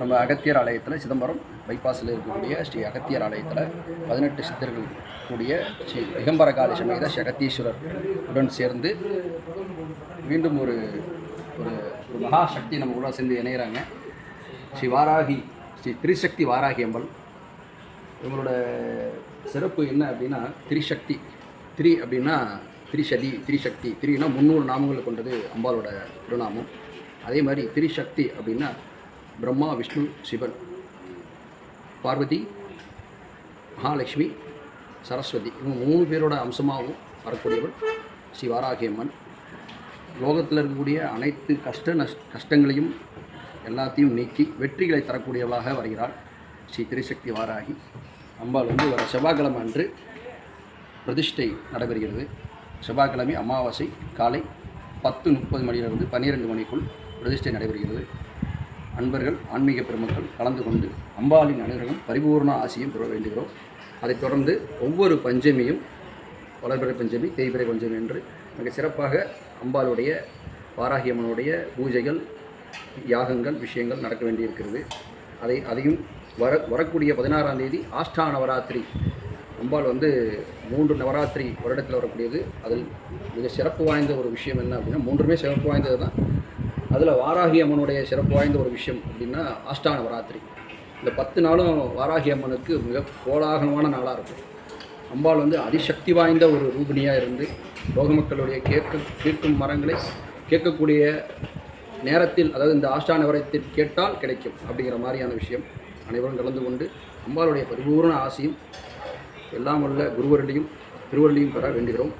நம்ம அகத்தியர் ஆலயத்தில் சிதம்பரம் பைபாஸில் இருக்கக்கூடிய ஸ்ரீ அகத்தியர் ஆலயத்தில் 18 சித்தர்கள் கூடிய ஸ்ரீ திகம்பர காளி சமேத ஸ்ரீ அகத்தீஸ்வரர் உடன் சேர்ந்து மீண்டும் ஒரு ஒரு ஒரு மகாசக்தி நம்ம கூட சேர்ந்து இணைகிறாங்க. ஸ்ரீ வாராகி, ஸ்ரீ திரிசக்தி வாராகி அம்பல். இவங்களோட சிறப்பு என்ன அப்படின்னா, திரிசக்தி, திரி அப்படின்னா திரிசதி, திரிசக்தி, திரினா 300 நாமங்கள் கொண்டது அம்பாலோட திருநாமம். அதே மாதிரி திரிசக்தி அப்படின்னா பிரம்மா, விஷ்ணு, சிவன், பார்வதி, மகாலட்சுமி, சரஸ்வதி, இவங்க 3 பேரோட அம்சமாகவும் வரக்கூடியவள் ஸ்ரீ வாராகி அம்மன். லோகத்தில் இருக்கக்கூடிய அனைத்து கஷ்டங்களையும் எல்லாத்தையும் நீக்கி வெற்றிகளை தரக்கூடியவளாக வருகிறாள் ஸ்ரீ திரிசக்தி வாராகி அம்பாள். வர செவ்வாய்க்கிழமை அன்று பிரதிஷ்டை நடைபெறுகிறது. செவ்வாய்க்கிழமை அமாவாசை காலை 10:30 மணியிலிருந்து 12 மணிக்குள் பிரதிஷ்டை நடைபெறுகிறது. அன்பர்கள், ஆன்மீக பெருமக்கள் கலந்து கொண்டு அம்பாளின் அனுகிரகம், பரிபூர்ண ஆசியும் பெற வேண்டுகிறோம். அதைத் தொடர்ந்து ஒவ்வொரு பஞ்சமியும், வளர்பிறை பஞ்சமி, தேய்பிறை பஞ்சமி என்று மிக சிறப்பாக அம்பாளுடைய வாராகி அம்மனுடைய பூஜைகள், யாகங்கள், விஷயங்கள் நடக்க வேண்டியிருக்கிறது. அதையும் வரக்கூடிய 16ஆம் தேதி ஆஷ்டா நவராத்திரி. அம்பாள் 3 நவராத்திரி வருடத்தில் வரக்கூடியது. அதில் மிக சிறப்பு வாய்ந்த ஒரு விஷயம் என்ன அப்படின்னா, 3மே சிறப்பு வாய்ந்தது தான். அதில் வாராகி அம்மனுடைய சிறப்பு வாய்ந்த ஒரு விஷயம் அப்படின்னா ஆஷ்டா நவராத்திரி. இந்த 10 நாளும் வாராகி அம்மனுக்கு மிக கோலாகலமான நாளாக இருக்கும். அம்பாள் அதிசக்தி வாய்ந்த ஒரு ரூபிணியாக இருந்து லோக மக்களுடைய கேட்கும் மரங்களை கேட்கக்கூடிய நேரத்தில், அதாவது இந்த ஆஷ்டா நவராத்திரி கேட்டால் கிடைக்கும் அப்படிங்கிற மாதிரியான விஷயம். அனைவரும் கலந்து கொண்டு அம்பாளுடைய பரிபூர்ண ஆசியும் எல்லாம் உள்ள குருவருடையும் திருவருளையும் பெற வேண்டுகிறோம்.